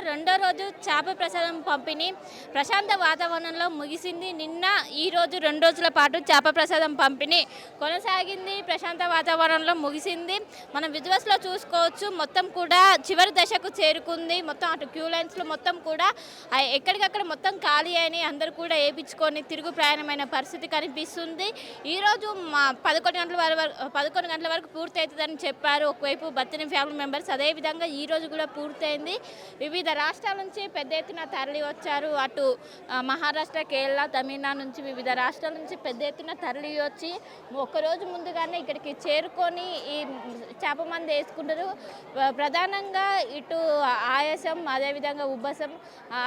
రెండో రోజు చేప ప్రసాదం పంపిణీ ప్రశాంత వాతావరణంలో ముగిసింది. నిన్న ఈరోజు 2 రోజుల పాటు చేప ప్రసాదం పంపిణీ కొనసాగింది. ప్రశాంత వాతావరణంలో ముగిసింది. మనం విజువల్స్లో చూసుకోవచ్చు. మొత్తం కూడా చివరి దశకు చేరుకుంది. మొత్తం అటు క్యూ లైన్స్లో మొత్తం కూడా ఎక్కడికక్కడ మొత్తం ఖాళీ అయినాయి. అందరూ కూడా ఏపించుకొని తిరుగు ప్రయాణమైన పరిస్థితి కనిపిస్తుంది. ఈరోజు 11 గంటల వరకు పూర్తి అవుతుందని చెప్పారు ఒకవైపు బత్తిని ఫ్యామిలీ మెంబర్స్. అదేవిధంగా ఈరోజు కూడా పూర్తయింది. వివిధ రాష్ట్రాల నుంచి పెద్ద ఎత్తున తరలి వచ్చారు. అటు మహారాష్ట్ర, కేరళ, తమిళనాడు నుంచి వివిధ రాష్ట్రాల నుంచి పెద్ద ఎత్తున తరలి వచ్చి ఒక్కరోజు ముందుగానే ఇక్కడికి చేరుకొని ఈ చేప మంది వేసుకుంటారు. ప్రధానంగా ఇటు ఆయాసం, అదేవిధంగా ఉబ్బసం,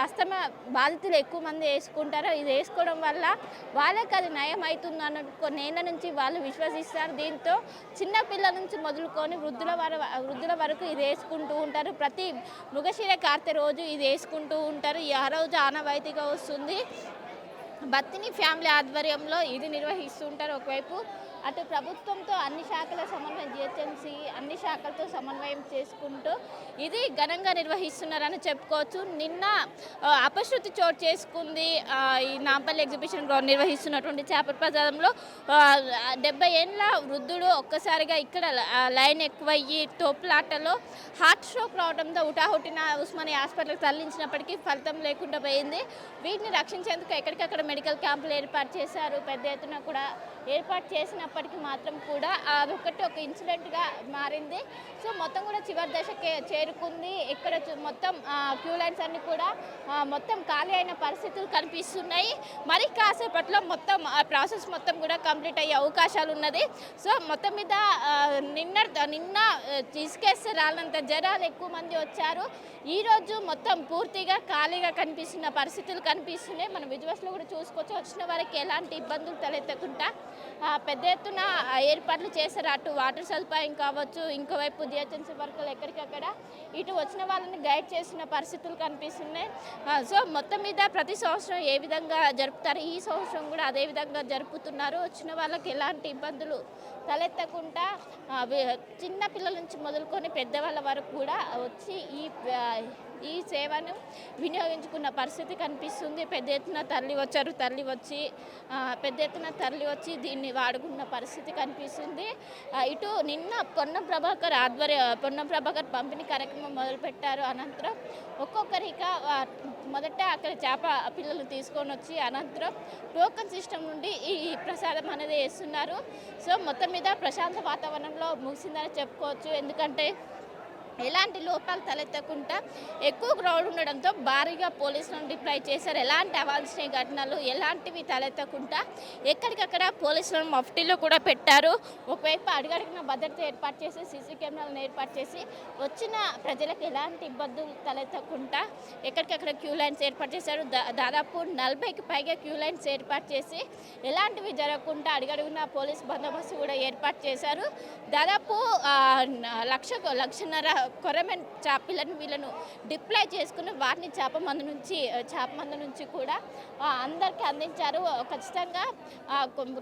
అస్తమ బాధితులు ఎక్కువ మంది వేసుకుంటారు. ఇది వేసుకోవడం వల్ల వాళ్ళకి అది నయం అవుతుంది అన్నట్టు కొన్నేళ్ల నుంచి వాళ్ళు విశ్వసిస్తారు. దీంతో చిన్న పిల్లల నుంచి మొదలుకొని వృద్ధుల వరకు ఇది వేసుకుంటూ ఉంటారు. ప్రతి మృగశిర కార్తె రోజు ఇది వేసుకుంటూ ఉంటారు. ఆ రోజు ఆనవాయితీగా వస్తుంది. బత్తిని ఫ్యామిలీ ఆధ్వర్యంలో ఇది నిర్వహిస్తుంటారు. ఒకవైపు అటు ప్రభుత్వంతో అన్ని శాఖల సమన్వయం, జిహెచ్ఎంసీ అన్ని శాఖలతో సమన్వయం చేసుకుంటూ ఇది ఘనంగా నిర్వహిస్తున్నారని చెప్పుకోవచ్చు. నిన్న అపశృతి చోటు చేసుకుంది. ఈ నాంపల్లి ఎగ్జిబిషన్ గ్రౌండ్ నిర్వహిస్తున్నటువంటి చేపల ప్రసాదంలో 70 ఏళ్ళ వృద్ధుడు ఒక్కసారిగా ఇక్కడ లైన్ ఎక్కువయ్యి తోపులాటలో హార్ట్ స్ట్రోక్ రావడంతో హుటాహుటిన ఉస్మానియా హాస్పిటల్కి తరలించినప్పటికీ ఫలితం లేకుండా పోయింది. వీటిని రక్షించేందుకు ఎక్కడికక్కడ మెడికల్ క్యాంపులు ఏర్పాటు చేశారు. పెద్ద ఎత్తున కూడా ఏర్పాటు చేసినప్పటికీ మాత్రం కూడా అదొకటి ఒక ఇన్సిడెంట్గా మారింది. సో మొత్తం కూడా చివరి దశకే చేరుకుంది. ఇక్కడ మొత్తం క్యూ లైన్స్ అన్నీ కూడా మొత్తం ఖాళీ అయిన పరిస్థితులు కనిపిస్తున్నాయి. మరి కాసేపట్లో మొత్తం ప్రాసెస్ మొత్తం కూడా కంప్లీట్ అయ్యే అవకాశాలు ఉన్నది. సో మొత్తం మీద నిన్న తీసుకేస్తే రాలంత జనాలు ఎక్కువ మంది వచ్చారు. ఈరోజు మొత్తం పూర్తిగా ఖాళీగా కనిపిస్తున్న పరిస్థితులు కనిపిస్తున్నాయి. మనం విజువల్స్లో కూడా చూసుకోవచ్చు. వచ్చిన వారికి ఎలాంటి ఇబ్బందులు తలెత్తకుండా పెద్ద ఎత్తున ఏర్పాట్లు చేశారు. అటు వాటర్ సదుపాయం కావచ్చు, ఇంకోవైపు జిహెచ్ఎంసీ వర్కులు ఎక్కడికక్కడ ఇటు వచ్చిన వాళ్ళని గైడ్ చేసిన పరిస్థితులు కనిపిస్తున్నాయి. సో మొత్తం మీద ప్రతి సంవత్సరం ఏ విధంగా జరుపుతారు, ఈ సంవత్సరం కూడా అదే విధంగా జరుపుతున్నారు. వచ్చిన వాళ్ళకి ఎలాంటి ఇబ్బందులు తలెత్తకుండా చిన్న పిల్లల నుంచి మొదలుకొని పెద్దవాళ్ళ వరకు కూడా వచ్చి ఈ సేవను వినియోగించుకున్న పరిస్థితి కనిపిస్తుంది. పెద్ద ఎత్తున తరలి వచ్చి దీన్ని వాడుకున్న పరిస్థితి కనిపిస్తుంది. ఇటు నిన్న పొన్నం ప్రభాకర్ పంపిణీ కార్యక్రమం మొదలుపెట్టారు. అనంతరం ఒక్కొక్కరిగా మొదట అక్కడ చేప పిల్లలు తీసుకొని వచ్చి అనంతరం టోకన్ సిస్టమ్ నుండి ఈ ప్రసాదం అనేది వేస్తున్నారు. సో మొత్తం మీద ప్రశాంత వాతావరణంలో ముగిసిందని చెప్పుకోవచ్చు. ఎందుకంటే ఎలాంటి లోపాలు తలెత్తకుండా ఎక్కువ క్రౌడ్ ఉండడంతో భారీగా పోలీసులను డిప్లాయ్ చేశారు. ఎలాంటి అవాంఛనీయ ఘటనలు ఎలాంటివి తలెత్తకుండా ఎక్కడికక్కడ పోలీసులను మఫ్టీలో కూడా పెట్టారు. ఒకవైపు అడుగడుగున భద్రత ఏర్పాటు చేసి సీసీ కెమెరాలను ఏర్పాటు చేసి వచ్చిన ప్రజలకు ఎలాంటి ఇబ్బందులు తలెత్తకుండా ఎక్కడికక్కడ క్యూ లైన్స్ ఏర్పాటు చేశారు. దాదాపు 40కి పైగా క్యూ లైన్స్ ఏర్పాటు చేసి ఎలాంటివి జరగకుండా అడుగడుగున పోలీస్ బందోబస్తు కూడా ఏర్పాటు చేశారు. దాదాపు 1.5 కొరమెన్ చేపలను వీళ్ళను డిప్లాయ్ చేసుకుని వాటిని చేప మందు నుంచి కూడా అందరికీ అందించారు. ఖచ్చితంగా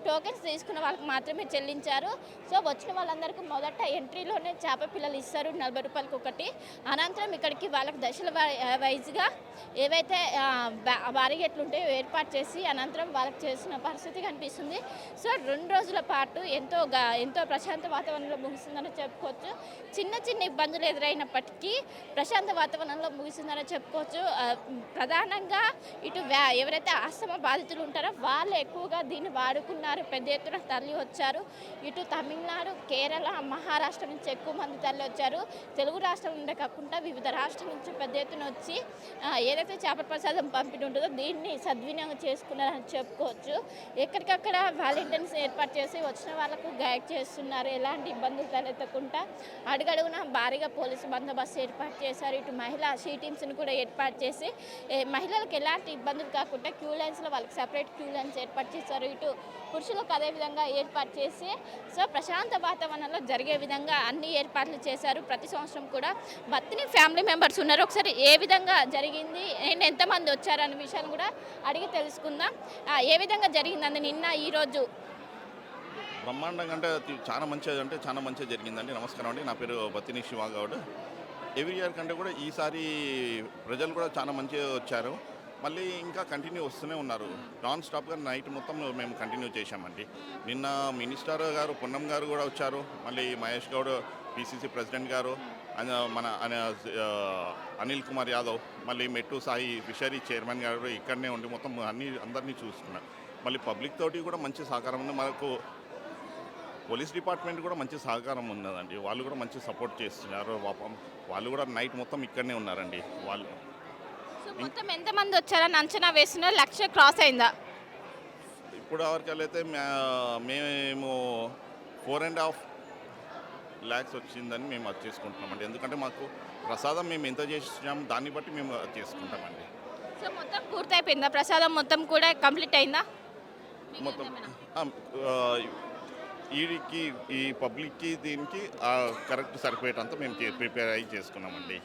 టోకెన్స్ తీసుకున్న వాళ్ళకి మాత్రమే చెల్లించారు. సో వచ్చిన వాళ్ళందరికీ మొదట ఎంట్రీలోనే చేప పిల్లలు ఇస్తారు, 40 రూపాయలకి ఒకటి. అనంతరం ఇక్కడికి వాళ్ళకి దశల వైజ్గా ఏవైతే బారిగేట్లు ఉంటాయో ఏర్పాటు చేసి అనంతరం వాళ్ళకి చేసిన పరిస్థితి కనిపిస్తుంది. సో 2 రోజుల పాటు ఎంతో ప్రశాంత వాతావరణంలో ముగిసిందని చెప్పుకోవచ్చు. చిన్న ఇబ్బందులు ఎదురైనప్పటికీ ప్రశాంత వాతావరణంలో ముగిసిందని చెప్పుకోవచ్చు. ప్రధానంగా ఇటు ఎవరైతే ఆస్తమా బాధితులు ఉంటారో వాళ్ళు ఎక్కువగా దీన్ని వాడుకున్నారు. పెద్ద ఎత్తున తరలి వచ్చారు. ఇటు తమిళనాడు, కేరళ, మహారాష్ట్ర నుంచి ఎక్కువ మంది తరలి వచ్చారు. తెలుగు రాష్ట్రాల నుండే కాకుండా వివిధ రాష్ట్రాల నుంచి పెద్ద ఎత్తున వచ్చి ఏదైతే చేపల ప్రసాదం పంపిణీ ఉంటుందో దీన్ని సద్వినియోగం చేసుకున్నారని చెప్పుకోవచ్చు. ఎక్కడికక్కడ వాలంటీర్స్ ఏర్పాటు చేసి వచ్చిన వాళ్ళకు గైడ్ చేస్తున్నారు. ఎలాంటి ఇబ్బందులు తలెత్తకుండా అడుగడుగున భారీగా పోలీసు బందోబస్తు ఏర్పాటు చేశారు. ఇటు మహిళా షీ టీమ్స్ని కూడా ఏర్పాటు చేసి మహిళలకు ఎలాంటి ఇబ్బందులు కాకుండా క్యూ లైన్స్లో వాళ్ళకి సపరేట్ క్యూ లైన్స్ ఏర్పాటు చేశారు. ఇటు పురుషులకు అదేవిధంగా ఏర్పాటు చేసి సో ప్రశాంత వాతావరణంలో జరిగే విధంగా అన్ని ఏర్పాట్లు చేశారు. ప్రతి సంవత్సరం కూడా బత్తిని ఫ్యామిలీ మెంబర్స్ ఉన్నారు. ఒకసారి ఏ విధంగా జరిగింది, ఎంతమంది వచ్చారనే విషయాన్ని కూడా అడిగి తెలుసుకుందాం. ఏ విధంగా జరిగిందండి నిన్న ఈరోజు? బ్రహ్మాండంగా చాలా మంచిగా జరిగిందండి. నమస్కారం అండి. నా పేరు బత్తిని శివగౌడ్. ఎవ్రీ ఇయర్ కంటే కూడా ఈసారి ప్రజలు కూడా చాలా మంచిగా వచ్చారు. మళ్ళీ ఇంకా కంటిన్యూ వస్తూనే ఉన్నారు. నాన్ స్టాప్గా నైట్ మొత్తం మేము కంటిన్యూ చేశామండి. నిన్న మినిస్టర్ గారు పొన్నం గారు కూడా వచ్చారు. మళ్ళీ మహేష్ గౌడ్ పిసిసి ప్రెసిడెంట్ గారు, అనిల్ కుమార్ యాదవ్, మళ్ళీ మెట్టు సాయి ఫిషరీ చైర్మన్ గారు ఇక్కడనే ఉండి మొత్తం అందరినీ చూస్తున్నారు. మళ్ళీ పబ్లిక్ తోటి కూడా మంచి సహకారం ఉంది. మనకు పోలీస్ డిపార్ట్మెంట్ కూడా మంచి సహకారం ఉన్నదండి. వాళ్ళు కూడా మంచి సపోర్ట్ చేస్తున్నారు. వాళ్ళు కూడా నైట్ మొత్తం ఇక్కడనే ఉన్నారండి. వాళ్ళు సో మొత్తం ఎంతమంది వచ్చారని అంచనా వేస్తున్నారు? 1,00,000 క్రాస్ అయిందా? ఇప్పుడు వరకైతే మేము 4.5 lakhs వచ్చిందని మేము అది చేసుకుంటున్నామండి. ఎందుకంటే మాకు ప్రసాదం మేము ఎంత చేసినాం దాన్ని బట్టి మేము అది చేసుకుంటామండి. సో మొత్తం పూర్తయిపోయిందా? ప్రసాదం మొత్తం కూడా కంప్లీట్ అయిందా? మొత్తం వీడికి ఈ పబ్లిక్కి దీనికి కరెక్ట్ సరిపోయేటంతా మేము ప్రిపేర్ అయ్యి చేసుకున్నామండి.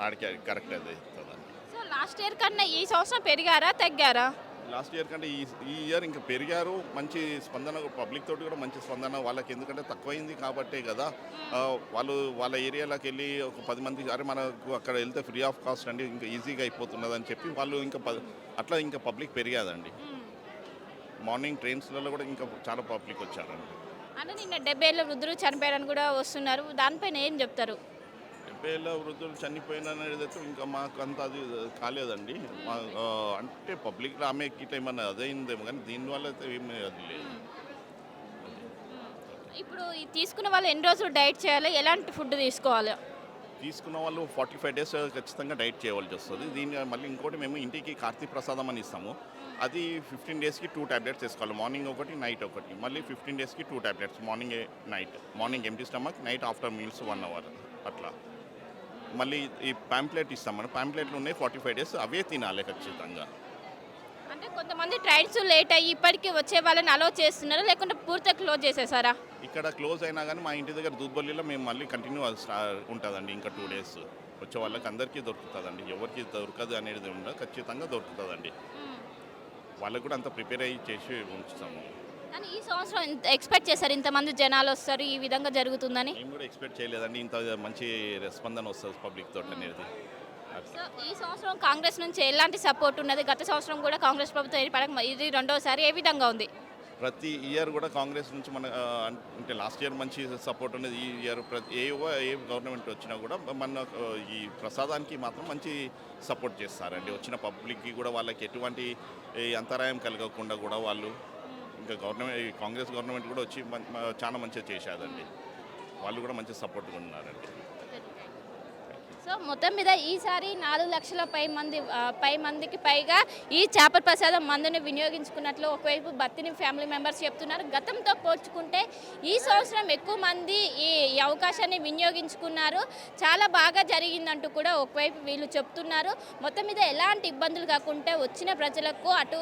ఆడికి కరెక్ట్ అది అవుతుందండి. సో లాస్ట్ ఇయర్ కన్నా ఈ సంవత్సరం పెరిగారా తగ్గారా? లాస్ట్ ఇయర్ కంటే ఈ ఇయర్ ఇంకా పెరిగారు. మంచి స్పందన పబ్లిక్ తోటి కూడా మంచి స్పందన వాళ్ళకి. ఎందుకంటే తక్కువైంది కాబట్టే కదా వాళ్ళు వాళ్ళ ఏరియాలోకి వెళ్ళి ఒక 10 మంది అరే మనకు అక్కడ వెళ్తే ఫ్రీ ఆఫ్ కాస్ట్ అండి ఇంకా ఈజీగా అయిపోతున్నదని చెప్పి వాళ్ళు ఇంకా అట్లా ఇంకా పబ్లిక్ పెరిగాదండి. మార్నింగ్ ట్రైన్స్లలో కూడా ఇంకా చాలా పబ్లిక్ వచ్చారండి. అంటే నిన్న 70 ఏళ్ళ వృద్ధులు చనిపోయారని కూడా వస్తున్నారు. దానిపైన ఏం చెప్తారు? 70 ఏళ్ళ వృద్ధులు చనిపోయిననేది అయితే ఇంకా మాకు అంత అది కాలేదండి. అంటే పబ్లిక్లో ఆమెకి ఇట్లా ఏమన్నా అదైందేమో కానీ దీనివల్ల అయితే ఏమీ అది లేదు. ఇప్పుడు ఈ తీసుకున్న వాళ్ళు ఎన్ని రోజులు డైట్ చేయాలి? ఎలాంటి ఫుడ్ తీసుకోవాలి? తీసుకున్న వాళ్ళు 45 days ఖచ్చితంగా డైట్ చేయవలసి వస్తుంది. దీన్ని మళ్ళీ ఇంకోటి మేము ఇంటికి కార్తీక ప్రసాదం అని ఇస్తాము. అది 15 daysకి 2 tablets వేసుకోవాలి. మార్నింగ్ ఒకటి, నైట్ ఒకటి. మళ్ళీ 15 daysకి 2 tablets, morning night. Morning empty stomach, night after meals 1 hour అట్లా. మళ్ళీ ఈ ప్యాంప్లెట్ ఇస్తాం. ప్యాంప్లెట్లు ఉన్నాయి 45 days, అవే తినాలి ఖచ్చితంగా. అంటే కొంతమంది ట్రైన్స్ లేట్ అయ్యి ఇప్పటికీ వచ్చే వాళ్ళని అలో చేస్తున్నారా లేకుంటే పూర్తిగా క్లోజ్ చేసేసారా? ఇక్కడ క్లోజ్ అయినా కానీ మా ఇంటి దగ్గర దూద్బల్లిలో మేము మళ్ళీ కంటిన్యూ ఉంటుందండి. ఇంకా 2 days వచ్చే వాళ్ళకి అందరికీ దొరుకుతుందండి. ఎవరికి దొరకదు అనేది ఉండదు, ఖచ్చితంగా దొరుకుతుందండి. వాళ్ళకు కూడా అంత ప్రిపేర్ అయ్యి చేసి ఉంచుతాము. కానీ ఈ సంవత్సరం ఎక్స్పెక్ట్ చేశారు ఇంతమంది జనాలు వస్తారు ఈ విధంగా జరుగుతుందని? మేము కూడా ఎక్స్పెక్ట్ చేయలేదండి ఇంత మంచి స్పందన వస్తుంది పబ్లిక్ తోటి అనేది. సో ఈ సంవత్సరం కాంగ్రెస్ నుంచి ఎలాంటి సపోర్ట్ ఉన్నది? గత సంవత్సరం కూడా కాంగ్రెస్ ప్రభుత్వం ఏర్పడక ఇది రెండోసారి ఏ విధంగా ఉంది? ప్రతి ఇయర్ కూడా కాంగ్రెస్ నుంచి మన అంటే లాస్ట్ ఇయర్ మంచి సపోర్ట్ ఉన్నది. ఈ ఇయర్ ఏ గవర్నమెంట్ వచ్చినా కూడా మన ఈ ప్రసాదానికి మాత్రం మంచి సపోర్ట్ చేస్తారండి. వచ్చిన పబ్లిక్కి కూడా వాళ్ళకి ఎటువంటి అంతరాయం కలగకుండా కూడా వాళ్ళు ఇంకా కాంగ్రెస్ గవర్నమెంట్ కూడా వచ్చి చాలా మంచిగా చేశారండి. వాళ్ళు కూడా మంచి సపోర్ట్గా ఉన్నారండి. సో మొత్తం మీద ఈసారి 4 లక్షల మందికి పైగా ఈ చేపల ప్రసాదం మందుని వినియోగించుకున్నట్లు ఒకవైపు బత్తిని ఫ్యామిలీ మెంబర్స్ చెప్తున్నారు. గతంతో పోల్చుకుంటే ఈ సంవత్సరం ఎక్కువ మంది ఈ అవకాశాన్ని వినియోగించుకున్నారు. చాలా బాగా జరిగిందంటూ కూడా ఒకవైపు వీళ్ళు చెప్తున్నారు. మొత్తం మీద ఎలాంటి ఇబ్బందులు కాకుండా వచ్చిన ప్రజలకు అటు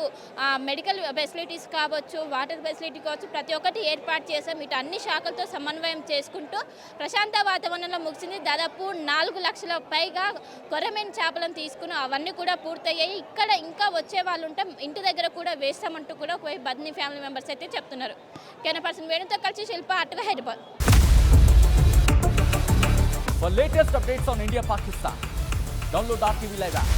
మెడికల్ ఫెసిలిటీస్ కావచ్చు, వాటర్ ఫెసిలిటీ కావచ్చు, ప్రతి ఒక్కటి ఏర్పాటు చేసాం. ఇటు అన్ని శాఖలతో సమన్వయం చేసుకుంటూ ప్రశాంత వాతావరణంలో ముగిసింది. దాదాపు 4 లక్షల పైగా కొరమేను చేపలను తీసుకుని అవన్నీ కూడా పూర్తయ్యాయి. ఇక్కడ ఇంకా వచ్చే వాళ్ళు ఉంటే ఇంటి దగ్గర కూడా వేస్తామంటూ కూడా ఒకవైపు బద్ని ఫ్యామిలీ మెంబర్స్ అయితే చెప్తున్నారు. కెమెరా పర్సన్ వేణుతో కలిసి శిల్ప, అటుగా Hyderabad. For latest updates on India Pakistan, download our TV Live app